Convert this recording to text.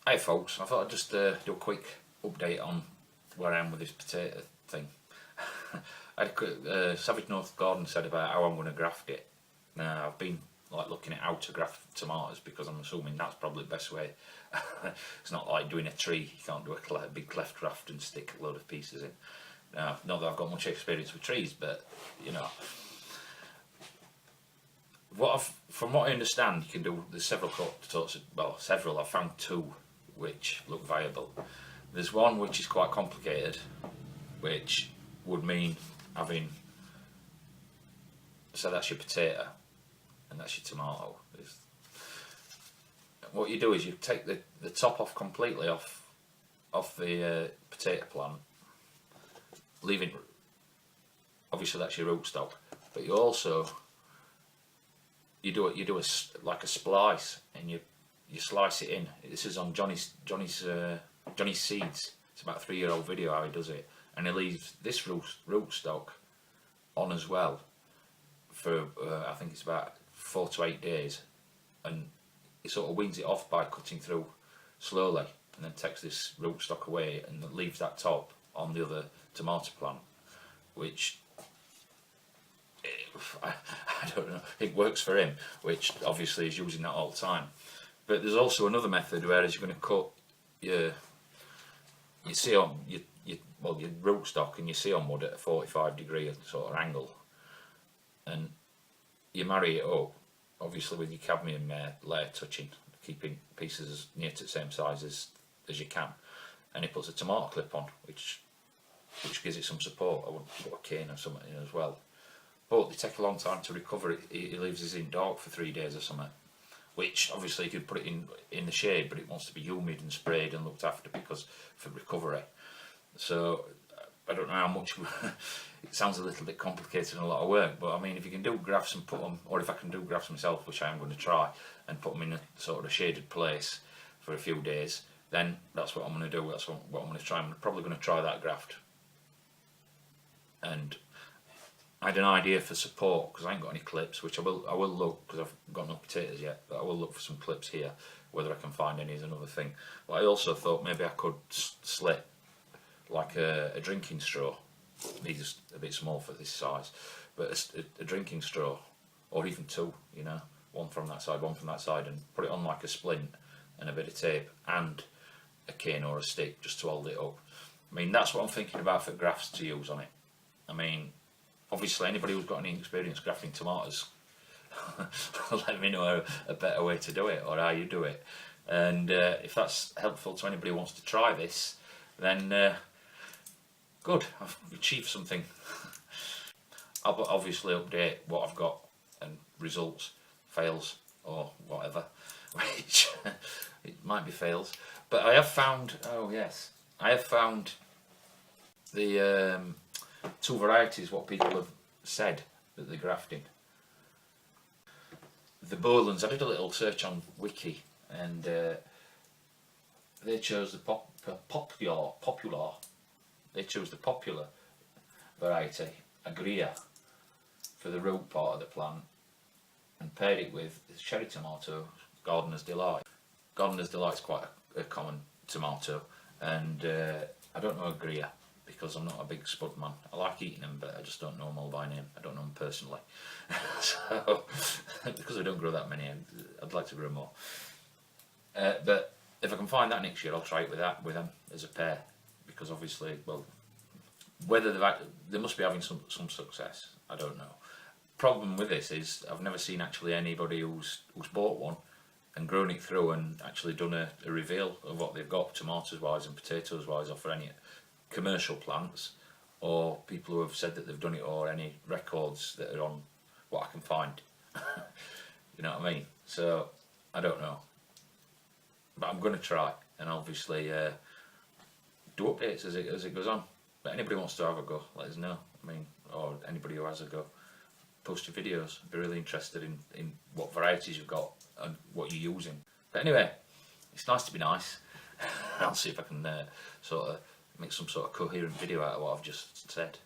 Hi folks, I thought I'd just do a quick update on where I am with this potato thing. I had a quick, Savage North Garden said about how I'm going to graft it. Now I've been like looking at how to graft tomatoes because I'm assuming that's probably the best way. It's not like doing a tree, you can't do a big cleft graft and stick a load of pieces in. Now, not that I've got much experience with trees, but you know. From what I understand, you can do, there's several sorts of, well, several, I've found two which look viable. There's one which is quite complicated, which would mean having, so that's your potato and that's your tomato. What you do is you take the top off completely off the potato plant, leaving, obviously that's your rootstock, but you also you do a like a splice, and you slice it in. This is on Johnny's Seeds. It's about a 3-year-old video how he does it, and he leaves this rootstock on as well for I think it's about 4 to 8 days, and he sort of weans it off by cutting through slowly, and then takes this rootstock away and leaves that top on the other tomato plant, which I don't know, it works for him, which obviously is using that all the time. But there's also another method where you're going to cut your rootstock and your cereal mud at a 45-degree sort of angle, and you marry it up, obviously with your cadmium layer touching, keeping pieces near to the same size as you can, and he puts a tomato clip on, which gives it some support. I would put a cane or something in as well. But they take a long time to recover it. He leaves it in dark for 3 days or something, which obviously you could put it in the shade, but it wants to be humid and sprayed and looked after because for recovery. So I don't know how much. It sounds a little bit complicated and a lot of work, but I mean, if you can do grafts and put them, or if I can do grafts myself, which I am going to try, and put them in a sort of a shaded place for a few days, then that's what I'm going to do. That's what I'm going to try. I'm probably going to try that graft. And I had an idea for support because I ain't got any clips, which I will look, because I've got no potatoes yet, but I will look for some clips here. Whether I can find any is another thing. But I also thought maybe I could slit like a drinking straw. These are a bit small for this size, but a drinking straw, or even two, you know, one from that side, one from that side, and put it on like a splint and a bit of tape and a cane or a stick just to hold it up. I mean, that's what I'm thinking about for grafts to use on it. I mean, obviously anybody who's got any experience grafting tomatoes, let me know a better way to do it, or how you do it. And if that's helpful to anybody who wants to try this, then good, I've achieved something. I'll obviously update what I've got and results, fails or whatever, which it might be fails. But I have found, oh yes, I have found the two varieties what people have said that they're grafting. The Bolands, I did a little search on Wiki, and they chose the popular. They chose the popular variety, Agria, for the root part of the plant, and paired it with cherry tomato, Gardener's Delight. Gardener's Delight is quite a common tomato, and I don't know Agria because I'm not a big spud man. I like eating them, but I just don't know them all by name. I don't know them personally. So, because I don't grow that many, I'd like to grow more. But if I can find that next year, I'll try it with them as a pair, because obviously, well, whether they must be having some success. I don't know. Problem with this is I've never seen actually anybody who's bought one and grown it through and actually done a reveal of what they've got tomatoes wise and potatoes wise, or for any commercial plants, or people who have said that they've done it, or any records that are on what I can find. You know what I mean? So I don't know, but I'm going to try, and obviously do updates as it goes on. But anybody wants to have a go, let us know. I mean, or anybody who has a go, post your videos. I'd be really interested in what varieties you've got and what you're using. But anyway, it's nice to be nice. I'll see if I can sort of make some sort of coherent video out of what I've just said.